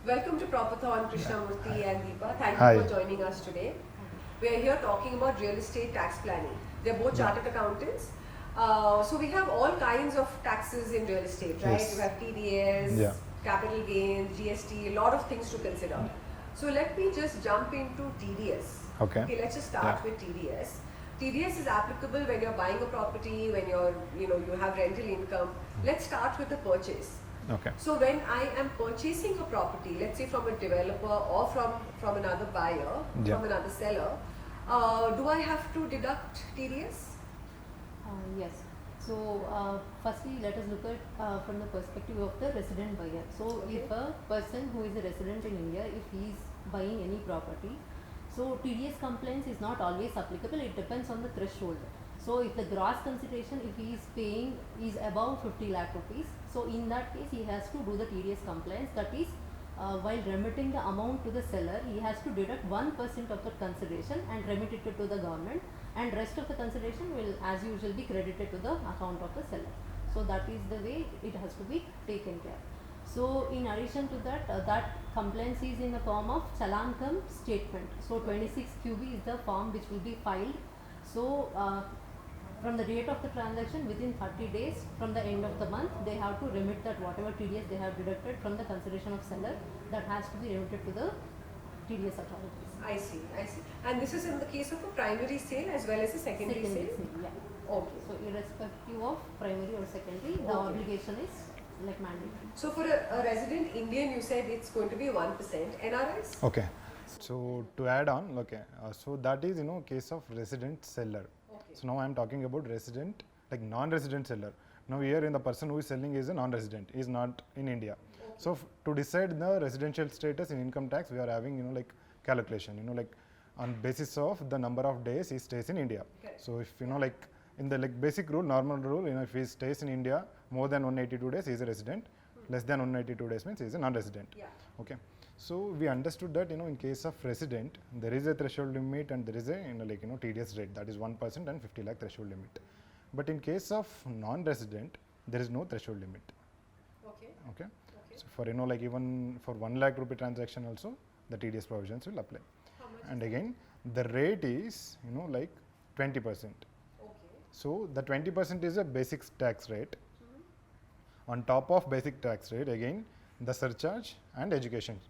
Welcome to Propathon, Krishnamurthy and Deepa. Thank Hi. you for joining us today. We are here talking about real estate tax planning. They're both chartered accountants. So we have all kinds of taxes in real estate, right? Yes. We have TDS, Yeah. capital gains, GST, a lot of things to consider. So let me just jump into TDS. Okay. Let's just start with TDS. TDS is applicable when you're buying a property, when you have rental income. Let's start with the purchase. Okay. So when I am purchasing a property, let's say from a developer or from another buyer, from another seller, do I have to deduct TDS? Yes. So firstly, let us look at from the perspective of the resident buyer. So if a person who is a resident in India, if he is buying any property, so TDS compliance is not always applicable. It depends on the threshold. So if the gross consideration, if he is paying is above 50 lakh rupees, so in that case he has to do the TDS compliance. That is, while remitting the amount to the seller, he has to deduct 1% of the consideration and remit it to the government, and rest of the consideration will as usual be credited to the account of the seller. So that is the way it has to be taken care. So in addition to that, that compliance is in the form of challan cum statement. So 26 QB is the form which will be filed. So from the date of the transaction, within 30 days from the end of the month, they have to remit that whatever TDS they have deducted from the consideration of seller, that has to be remitted to the TDS authorities. I see. And this is in the case of a primary sale as well as a secondary sale? Yeah. Okay. So irrespective of primary or secondary, the obligation is like mandatory. So for a resident Indian, you said it's going to be 1%. NRIs? Okay. So to add on, okay, so that is case of resident seller. Okay. So now I am talking about resident, like non-resident seller. Now here in the person who is selling is a non-resident, is not in India. Okay. So to decide the residential status in income tax, we are having like calculation, like on basis of the number of days he stays in India. Okay. So if like in the like basic rule, normal rule, if he stays in India more than 182 days, he is a resident. Less than 182 days means he is a non-resident. Yeah. Okay. So we understood that in case of resident, there is a threshold limit and there is a TDS rate, that is 1% and 50 lakh threshold limit. But in case of non-resident, there is no threshold limit. Okay. So for like even for 1 lakh rupee transaction also, the TDS provisions will apply. How much? And again, the rate is like 20%. Okay. So the 20% is a basic tax rate. On top of basic tax rate, again the surcharge and education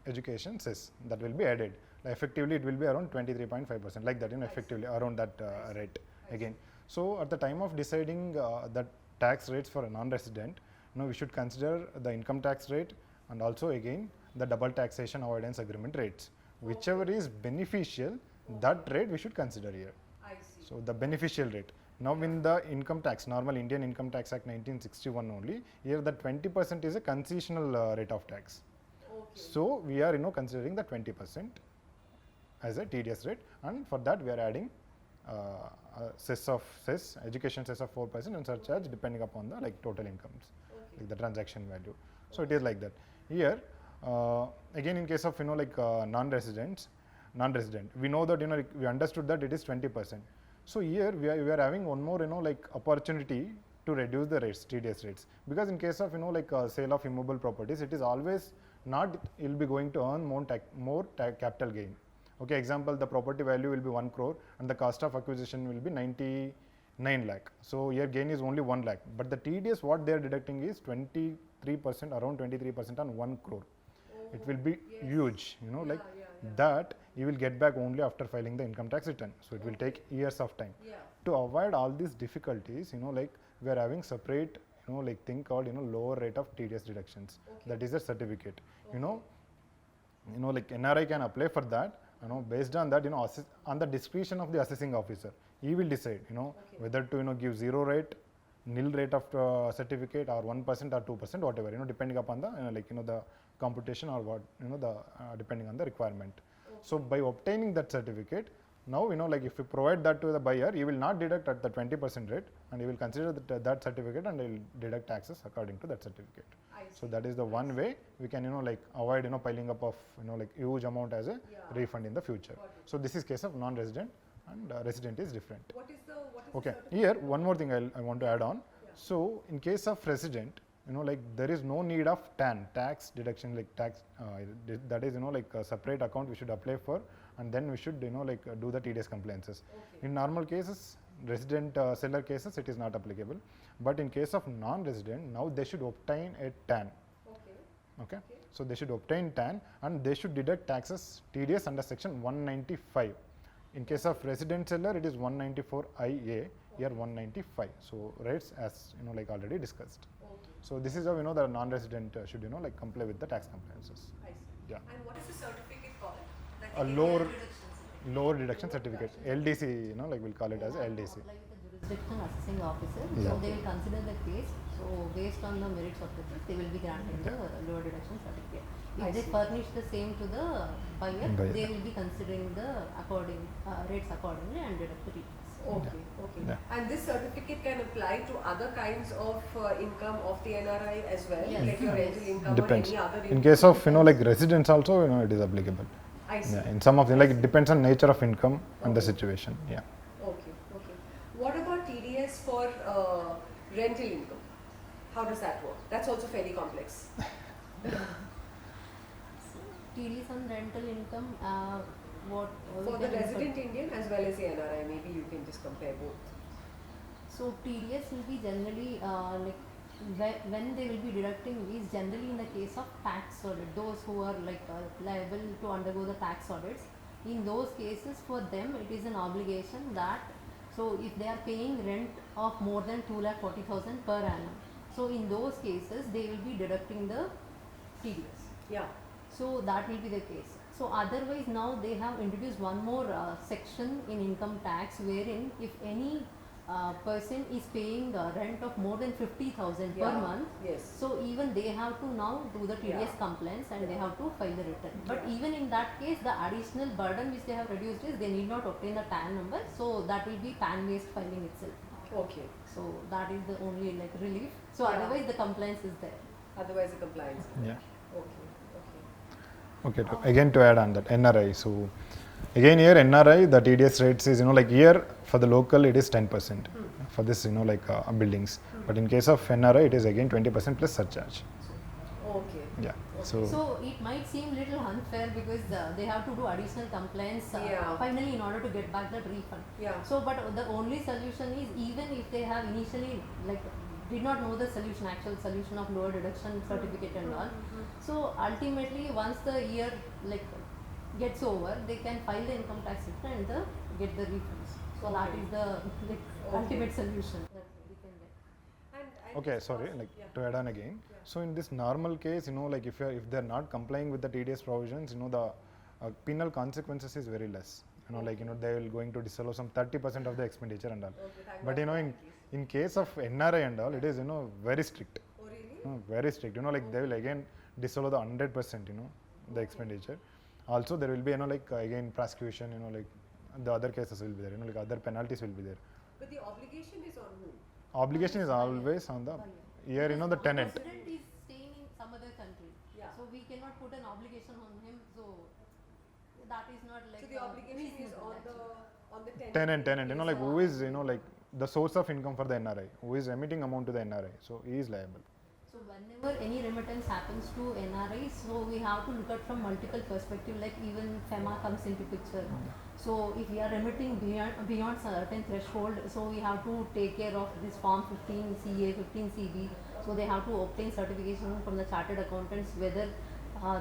cess that will be added. Like effectively, it will be around 23.5%, like that, effectively around that rate again. So at the time of deciding the tax rates for a non-resident, we should consider the income tax rate and also again the double taxation avoidance agreement rates. Whichever is beneficial, that rate we should consider here. I see. So the beneficial rate. Now in the income tax, normal Indian Income Tax Act 1961 only, here the 20% is a concessional rate of tax. Okay. So we are considering the 20% as a TDS rate, and for that we are adding cess, education cess of 4% and surcharge depending upon the like total incomes, like the transaction value. So it is like that. Here again in case of non-resident, we know that we understood that it is 20%. So here we are having one more like opportunity to reduce the rates, TDS rates, because in case of sale of immobile properties, it is always not you'll be going to earn more capital gain. Okay, example, the property value will be 1 crore and the cost of acquisition will be 99 lakh. So here gain is only 1 lakh, but the TDS what they are deducting is 23%, around 23% on 1 crore. It will be huge, that you will get back only after filing the income tax return. So it will take years of time. Yeah. To avoid all these difficulties, like we are having separate, like thing called lower rate of TDS deductions. Okay. That is a certificate. Like NRI can apply for that. Based on that, on the discretion of the assessing officer, he will decide, whether to give zero rate, nil rate of certificate, or 1% or 2%, whatever, depending upon the the computation or what the depending on the requirement. Okay. So by obtaining that certificate, now like if you provide that to the buyer, he will not deduct at the 20% rate, and he will consider that certificate and he will deduct taxes according to that certificate. So that is the one way we can like avoid piling up of like huge amount as a refund in the future. So this is case of non-resident, and resident is different. What is Okay, the here one more thing I want to add on. Yeah. So in case of resident, like there is no need of TAN, tax deduction, like tax, that is, like a separate account we should apply for, and then we should, like do the TDS compliances. Okay. In normal cases, resident seller cases, it is not applicable. But in case of non-resident, now they should obtain a TAN. Okay. So they should obtain TAN, and they should deduct taxes TDS under section 195. In case of resident seller, it is 194 IA, here 195. So rates as like already discussed. So this is how the non-resident should like comply with the tax compliances. I see. Yeah. And what is the certificate called? A lower deduction certificate, LDC, like we'll call it as LDC. Apply with the jurisdiction assessing officer. Yeah. So they will consider the case. So based on the merits of the case, they will be granting the lower deduction certificate. I If they see. furnish the same to the buyer, Buyer. they will be considering the rates accordingly and deduct the returns. Okay, okay. Yeah. And this certificate can apply to other kinds of income of the NRI as well, Yes. like your rental income Depends. or any other In income. case of like residents also, it is applicable. I see. Yeah. In some of them, like it depends on nature of income and the situation. Yeah. Okay, okay. What about TDS for rental income? How does that work? That's also fairly complex. TDS on rental income, what For we the can infer- resident Indian as well as the NRI, maybe you can just compare both. So TDS will be generally when they will be deducting is generally in the case of tax audit. Those who are liable to undergo the tax audits, in those cases for them it is an obligation that, so if they are paying rent of more than 2,40,000 per annum, so in those cases they will be deducting the TDS. Yeah. So that will be the case. So otherwise now they have introduced one more section in income tax wherein if any person is paying rent of more than 50,000 per Yeah. month, Yes. so even they have to now do the TDS Yeah. compliance and they Yeah. have to file the return. But Yeah. even in that case, the additional burden which they have reduced is they need not obtain the PAN number, so that will be PAN based filing itself. Okay. So that is the only relief. So Yeah. otherwise the compliance is there. Otherwise, the compliance. Yeah. Okay. Okay. Okay. Again, to add on that NRI. So again here NRI, the TDS rates is like here for the local it is 10% for this buildings. But in case of NRI, it is again 20% plus surcharge. Okay. Yeah. So it might seem little unfair because they have to do additional compliance Yeah. finally in order to get back that refund. Yeah. So but the only solution is even if they have initially did not know the actual solution of lower deduction certificate and all. So ultimately once the year gets over, they can file the income tax return and get the refunds. So that is the ultimate solution that we can get. And Okay, it's sorry, also- yeah. to add on again. Yeah. So in this normal case, if they're not complying with the TDS provisions, the penal consequences is very less. They will going to disallow some 30% of the expenditure and all. Okay, thank But God for that, at least. in case of NRI and all, it is very strict. Oh, really? Very strict. They will again disallow the 100%. The expenditure. Also, there will be again prosecution. The other cases will be there. Other penalties will be there. But the obligation is on whom? Obligation is always on the here. The Because tenant. resident is staying in some other country. Yeah. So we cannot put an obligation on him. So that is not So the obligation is reasonable on the Tenant. Yes, Who is the source of income for the NRI, who is remitting amount to the NRI, so he is liable. So whenever any remittance happens to NRIs, so we have to look at from multiple perspectives, like even FEMA comes into picture. So if we are remitting beyond certain threshold, so we have to take care of this form 15 CA, 15 CB. So they have to obtain certification from the chartered accountants whether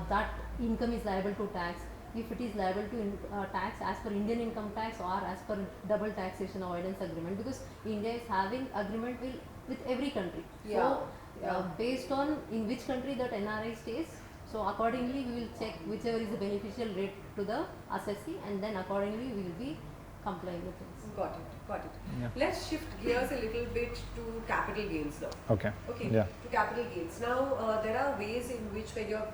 that income is liable to tax. If it is liable to tax as per Indian income tax or as per double taxation avoidance agreement, because India is having agreement with every country. Yeah. So Yeah. based on in which country that NRI stays, so accordingly we will check whichever is the beneficial rate to the assessee, and then accordingly we will be complying with things. Got it. Got it. Yeah. Let's shift gears a little bit to capital gains now. Okay. Okay. Yeah. To capital gains. Now there are ways in which when you're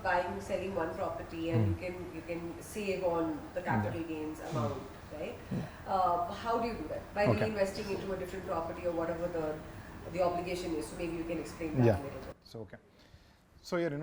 selling one property and you can save on the capital gains amount, right? How do you do that? By Okay. reinvesting into a different property or whatever the obligation is. So maybe you can explain that Yeah. a little bit. So okay. So here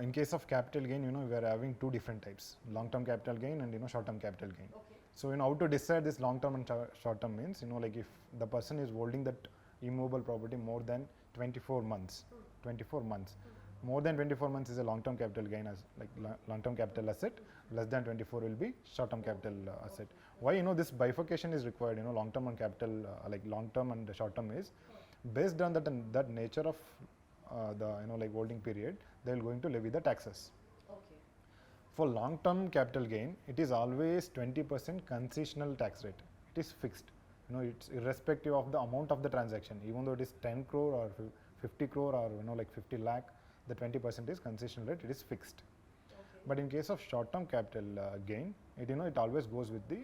in case of capital gain, we are having two different types: long-term capital gain and short-term capital gain. Okay. So how to decide this long-term and short-term means if the person is holding that immovable property more than 24 months 24 months. More than 24 months is a long-term capital gain as like long-term capital asset. Less than 24 will be short-term capital asset. Why this bifurcation is required? Long-term and capital like long-term and short-term is based on that nature of the like holding period. They are going to levy the taxes. Okay. For long-term capital gain, it is always 20% concessional tax rate. It is fixed. It's irrespective of the amount of the transaction. Even though it is 10 crore or 50 crore or like 50 lakh, the 20% is concessional rate. It is fixed. Okay. But in case of short-term capital gain, it always goes with the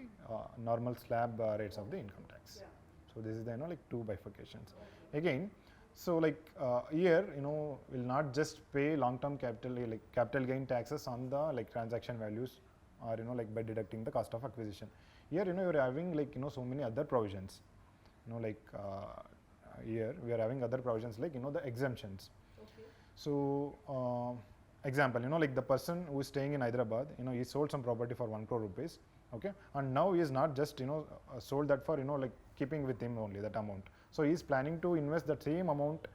normal slab rates of the income tax. Yeah. So this is the like two bifurcations. Okay. Again, so like here will not just pay long-term capital gain taxes on the like transaction values or like by deducting the cost of acquisition. Here you're having like so many other provisions. Like here we are having other provisions like the exemptions. Okay. So example, like the person who is staying in Hyderabad, he sold some property for 1 crore rupees, okay, and now he is not just sold that for like keeping with him only that amount. So he is planning to invest that same amount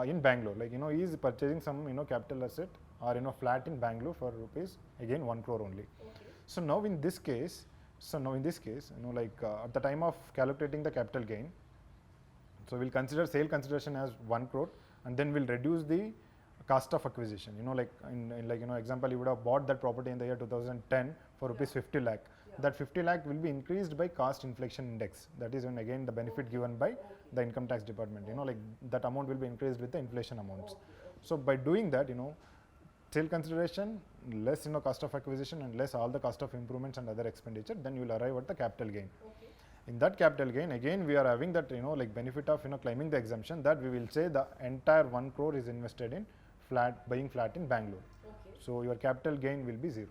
in Bangalore, like he is purchasing some capital asset or flat in Bangalore for rupees again 1 crore only. Okay. So now in this case, like at the time of calculating the capital gain, so we'll consider sale consideration as 1 crore and then we'll reduce the cost of acquisition. Like in example, you would have bought that property in the year 2010 for rupees 50 lakh. Yeah. That 50 lakh will be increased by cost inflation index. That is again the benefit given by the income tax department. Like that amount will be increased with the inflation amounts. So by doing that, sale consideration less cost of acquisition and less all the cost of improvements and other expenditure, then you will arrive at the capital gain. Okay. In that capital gain, again we are having that like benefit of claiming the exemption, that we will say the entire 1 crore is invested in buying flat in Bangalore. Okay. So your capital gain will be 0.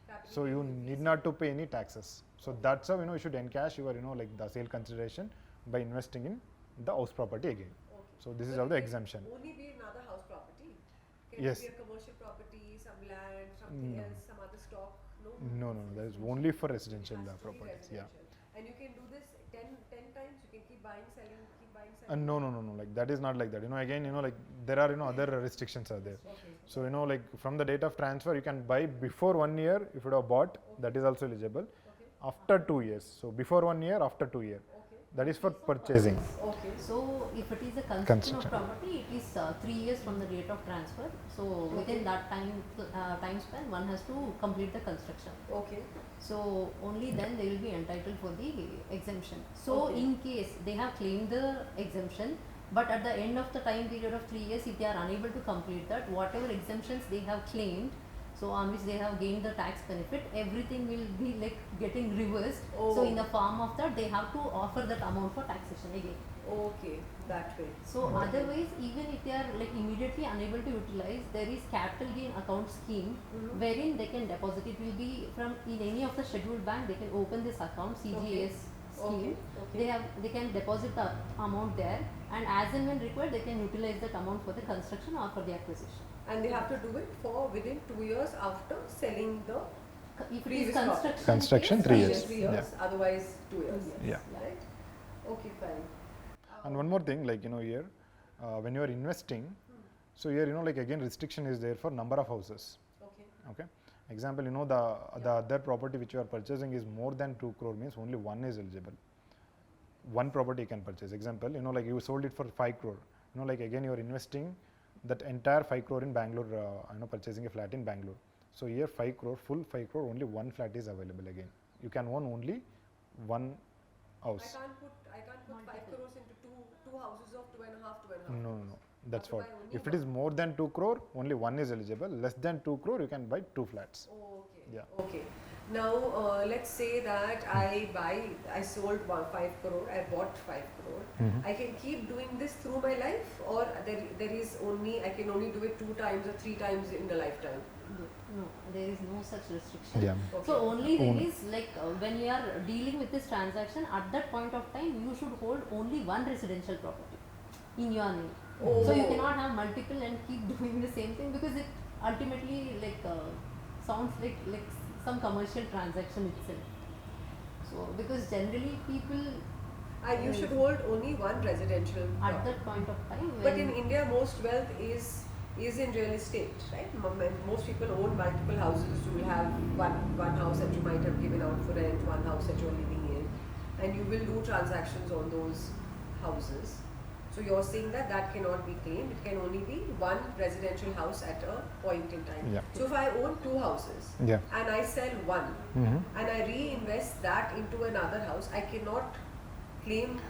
Capital So gain you will be need not to pay any taxes. So that's how you should encash your like the sale consideration by investing in the house property again. Okay. So this is But how the it can exemption. Only be another house property. Can Yes. it be a commercial property, some land, something No. else, some other stock? No. No, that is only for residential It has to be properties. Yeah. residential. And you can do this 10 times. You can keep buying, selling, keep buying, selling. No. Like that is not like that. Again, like there are other restrictions are there. Okay. So like from the date of transfer, you can buy before 1 year if you have bought. That is also eligible. Okay. After 2 years. So before 1 year, after 2 years. Okay. That is for purchasing. Okay. So if it is a construction of Construction. property, it is 3 years from the date of transfer. So within that time span, one has to complete the construction. Okay. So only then they will be entitled for the exemption. So Okay. in case they have claimed the exemption, but at the end of the time period of 3 years, if they are unable to complete that, whatever exemptions they have claimed, so on which they have gained the tax benefit, everything will be like getting reversed. So Oh. in the form of that, they have to offer that amount for taxation again. Okay. That way. So otherwise, even if they are like immediately unable to utilize, there is capital gain account scheme wherein they can deposit. It will be from in any of the scheduled bank. They can open this account CGS scheme. Okay. They can deposit the amount there, and as and when required, they can utilize that amount for the construction or for the acquisition. And they have to do it for within 2 years after selling the If it is Previous construction, Construction, 3 case, years. 3 years, otherwise 2 years. Yeah. Right? Okay, fine. And one more thing, like here, when you are investing, so here like again restriction is there for number of houses. Okay. Okay. Example, the other property which you are purchasing is more than 2 crore, means only one is eligible. One property you can purchase. Example, like you sold it for 5 crore. Like again you are investing that entire 5 crore in Bangalore. Purchasing a flat in Bangalore. So here 5 crore, full 5 crore, only one flat is available again. You can own only one house. I can't put 5 crores into two houses of 2.5. No. That's Have to what. buy only If it is more than 2 crore, only one is eligible. Less than 2 crore, you can buy 2 flats. Okay. Yeah. Okay. Now let's say that I sold 5 crore, I bought 5 crore. I can keep doing this through my life, or there is only, I can only do it 2 times or 3 times in a lifetime. No, there is no such restriction. Yeah. Okay. So only thing is like when you are dealing with this transaction, at that point of time you should hold only one residential property in your name. Oh. So you cannot have multiple and keep doing the same thing, because it ultimately like sounds like some commercial transaction itself. So because generally people You should hold only one residential at property. that point of time. But in India, most wealth is in real estate, right? Most people own multiple houses. You will have one house that you might have given out for rent, one house that you are living in, and you will do transactions on those houses. So you're saying that that cannot be claimed. It can only be one residential house at a point in time. Yeah. So if I own two houses Yeah. and I sell one and I reinvest that into another house, I cannot claim.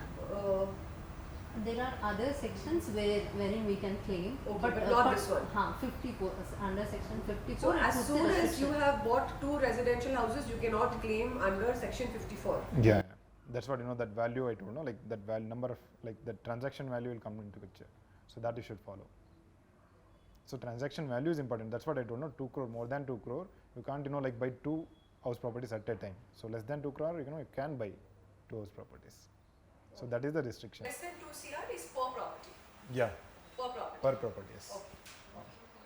There are other sections wherein we can claim, Okay, but not this one. 54 under section 54. So it as puts the soon as you restriction. have bought two residential houses, you cannot claim under section 54. Yeah, that's what that value I told, like that number of the transaction value will come into picture. So that you should follow. So transaction value is important. That's what I told. 2 crore, more than 2 crore, you can't buy two house properties at a time. So less than 2 crore, you can buy two house properties. So that is the restriction. Less than 2 CR is per property. Yeah, Per property. per property. Yes. Okay.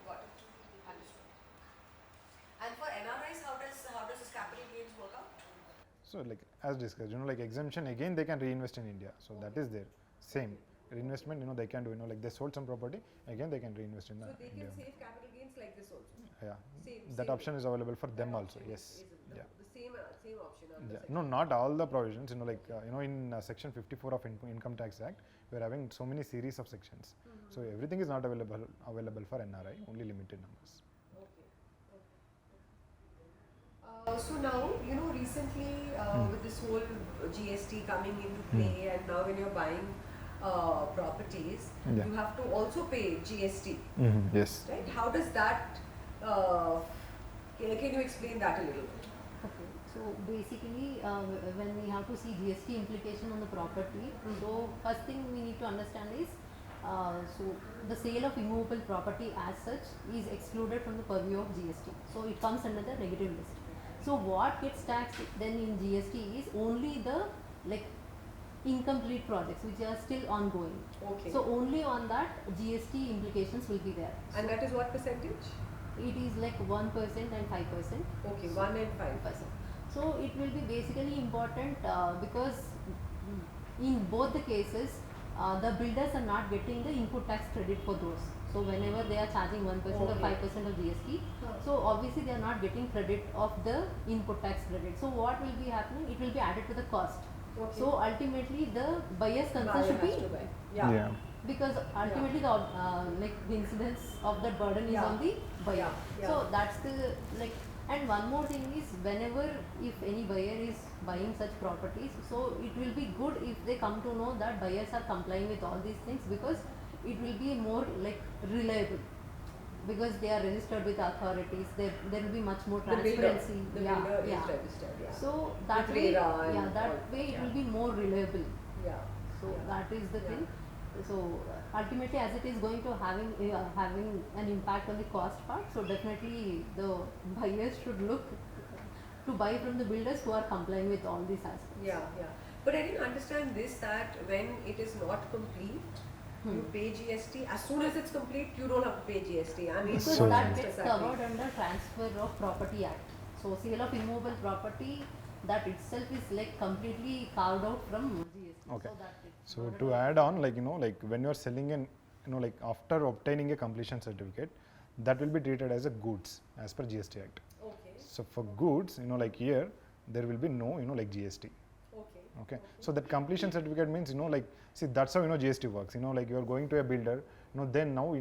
Got it. Understood. And for NRIs, how does this capital gains work out? So as discussed, exemption again they can reinvest in India. So that is there. Same reinvestment, they can do. They sold some property, again they can reinvest in So they India. can save capital gains like this also. Yeah, Same that option is available for them also. option Yes. is Yeah. the same option. Under Yeah. section. No, not all the provisions. In section 54 of Income Tax Act, we are having so many series of sections. So everything is not available for NRI. Only limited numbers. Okay. So now, recently with this whole GST coming into play, and now when you're buying properties, Yeah. you have to also pay GST, Yes. right? How does that? Can you explain that a little bit? Okay, so basically when we have to see GST implication on the property, so first thing we need to understand is so the sale of immovable property as such is excluded from the purview of GST. So it comes under the negative list. So what gets taxed then in GST is only the incomplete projects which are still ongoing. Okay. So only on that GST implications will be there. And that is what percentage? It is 1% and 5%. Okay, 1 and 5. So it will be basically important because in both the cases the builders are not getting the input tax credit for those. So whenever they are charging 1% or Okay. 5% of GST, so obviously they are not getting credit of the input tax credit. So what will be happening? It will be added to the cost. Okay. So ultimately the buyer's concern Buyer should has be to buy. Yeah. because ultimately the incidence of that burden is Yeah. on the buyer. Yeah. So that's the and one more thing is whenever if any buyer is buying such properties, so it will be good if they come to know that buyers are complying with all these things, because it will be more reliable, because they are registered with authorities. There will be much more The builder, transparency. the builder is registered. Yeah. So that With way, RERA and that all, way it yeah. will be more reliable. Yeah. So Yeah. that is the Yeah. thing. So ultimately, as it is going to having an impact on the cost part, so definitely the buyers should look to buy from the builders who are complying with all these aspects. Yeah. But I didn't understand this, that when it is not complete, you pay GST. As soon as it's complete, you don't have to pay GST. I mean, Because So- that what gets exactly? covered under Transfer of Property Act. So sale of immovable property, that itself is completely carved out from GST. Okay. So that it's So not to at all- add on, when you are selling an, after obtaining a completion certificate, that will be treated as a goods as per GST Act. Okay. So for goods, here there will be no, GST. Okay. Okay. So that completion certificate means, see, that's how GST works. You are going to a builder, then now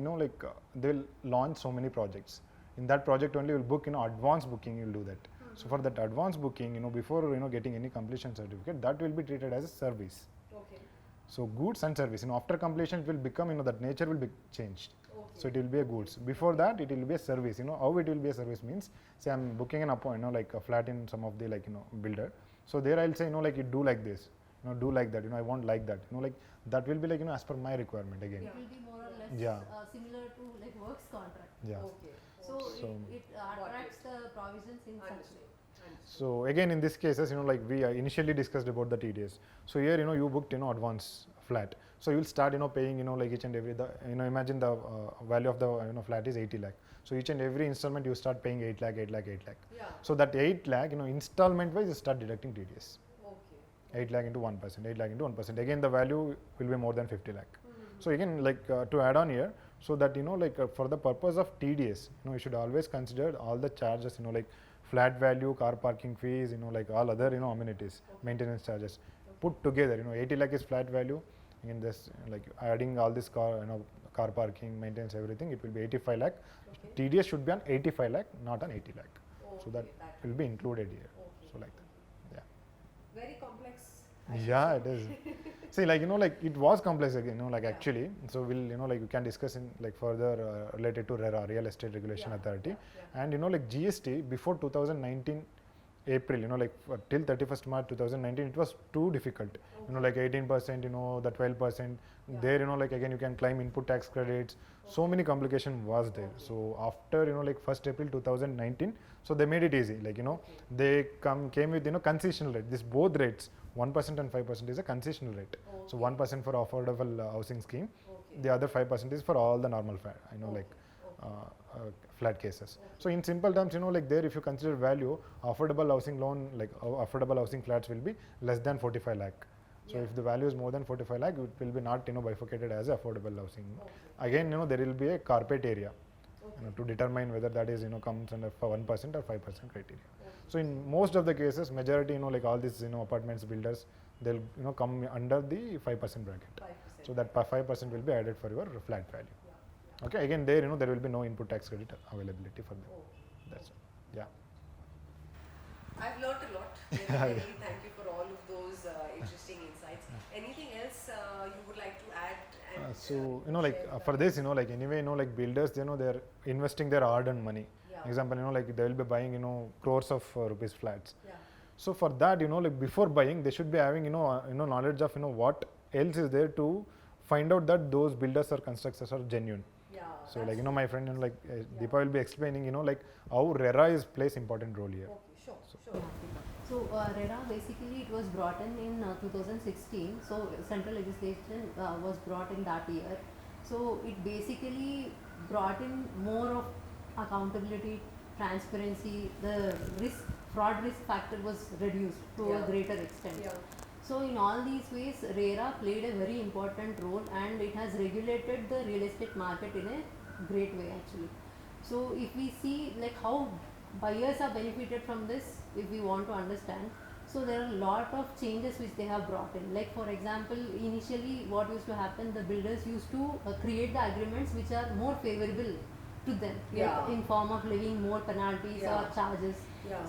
they'll launch so many projects. In that project only, you'll book, advance booking. You'll do that. So for that advance booking, before getting any completion certificate, that will be treated as a service. Okay. So goods and service. After completion, it will become, that nature will be changed. Okay. So it will be a goods. Before that, it will be a service. How it will be a service means, say I'm booking an appointment, a flat in some of the builder. So there I'll say, you do like this, do like that. I want like that. That will be as per my requirement again. Yeah. It will be more or less Yeah. similar to works contract. Yeah. Okay. So So- it attracts the provisions in such way. Understood. So again, in this cases, we initially discussed about the TDS. So here, you booked, advance flat. So you will start, paying, each and every, imagine the value of the flat is 80 lakh. So each and every installment you start paying 8 lakh, 8 lakh, 8 lakh. Yeah. So that 8 lakh, installment wise, you start deducting TDS. Okay. 8 lakh into 1%, 8 lakh into 1%. Again, the value will be more than 50 lakh. So again, like to add on here, so that for the purpose of TDS, you should always consider all the charges, like flat value, car parking fees, like all other amenities, maintenance charges put together. 80 lakh is flat value. Again, this like adding all this car parking, maintenance, everything, it will be 85 lakh. TDS should be on 85 lakh, not on 80 lakh. So that will be included here. So like that. Yeah. Very complex. Yeah, it is. See, like it was complex again, actually. So we'll we can discuss in further related to RERA, Real Estate Regulation Authority, and GST before 2019 April, till 31st March 2019, it was too difficult. 18%, the 12%. There, again you can claim input tax credits. So many complication was there. So after 1st April 2019, so they made it easy. They came with concessional rate. This both rates, 1% and 5% is a concessional rate. So 1% for affordable housing scheme, the other 5% is for all the normal flat cases. So in simple terms, there if you consider value, affordable housing loan, affordable housing flats will be less than 45 lakh. So if the value is more than 45 lakh, it will be not bifurcated as affordable housing. Again, there will be a carpet area to determine whether that is comes under 1% or 5% criteria. So in most of the cases, majority all these apartments builders, they'll come under the 5% bracket. 5%. So that 5% will be added for your flat value. Okay, again there there will be no input tax credit availability for them. That's it. Yeah. I've learned a lot. Really, thank you for all of those interesting insights. Anything else you would like to add? And, so for this anyway builders they're investing their hard-earned money. Example they will be buying crores of rupees flats. So for that before buying they should be having knowledge of what else is there to find out that those builders or constructors are genuine. So my friend Deepa will be explaining how RERA plays important role here. Okay, sure. So RERA basically it was brought in 2016. So central legislation was brought in that year. So it basically brought in more of accountability, transparency. The fraud risk factor was reduced to a greater extent. So in all these ways, RERA played a very important role, and it has regulated the real estate market in a great way actually. So if we see how buyers are benefited from this, if we want to understand, so there are a lot of changes which they have brought in. Like for example, initially what used to happen, the builders used to create the agreements which are more favorable to them, in form of levying more penalties or charges.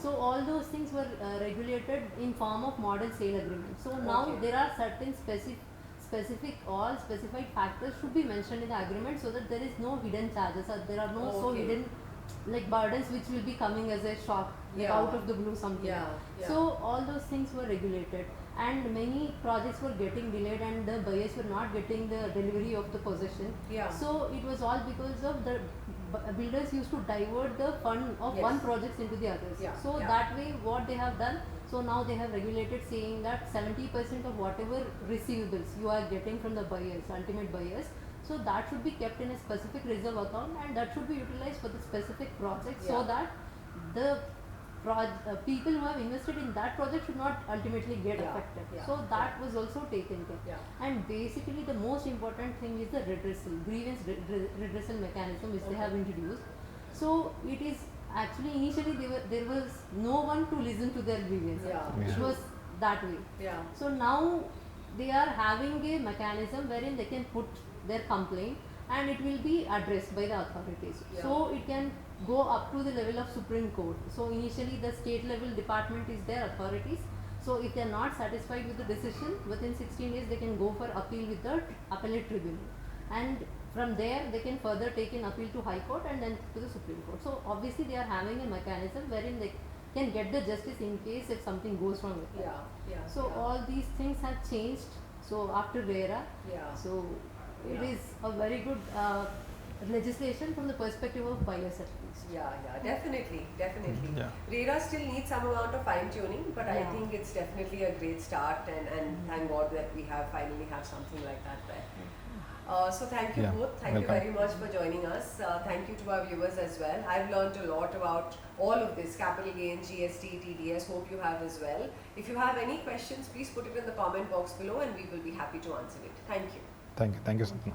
So all those things were regulated in form of model sale agreement. So now there are certain specified factors should be mentioned in the agreement, so that there is no hidden charges or there are no hidden burdens which will be coming as a shock out of the blue something. So all those things were regulated, and many projects were getting delayed and the buyers were not getting the delivery of the possession. So it was all because of the builders used to divert the fund of one project into the others. So that way what they have done, so now they have regulated saying that 70% of whatever receivables you are getting from the buyers, ultimate buyers, so that should be kept in a specific reserve account, and that should be utilized for the specific project, so that the people who have invested in that project should not ultimately get affected. So that was also taken care. And basically the most important thing is the grievance redressal mechanism which they have introduced. So it is actually initially there was no one to listen to their grievance. It was that way. So now they are having a mechanism wherein they can put their complaint and it will be addressed by the authorities. So it can go up to the level of Supreme Court. So initially the state level department is their authorities. So if they are not satisfied with the decision, within 16 days they can go for appeal with the appellate tribunal. And from there they can further take an appeal to High Court and then to the Supreme Court. So obviously they are having a mechanism wherein they can get the justice in case if something goes wrong with them. So all these things have changed. So after RERA, so it is a very good legislation from the perspective of buyers at least. Definitely. RERA still needs some amount of fine tuning, but I think it's definitely a great start, and thank God that we finally have something like that there. So thank you Yeah, both. Thank welcome. you very much for joining us. Thank you to our viewers as well. I've learned a lot about all of this, capital gain, GST, TDS. Hope you have as well. If you have any questions, please put it in the comment box below and we will be happy to answer it. Thank you. Thank you, Sapna.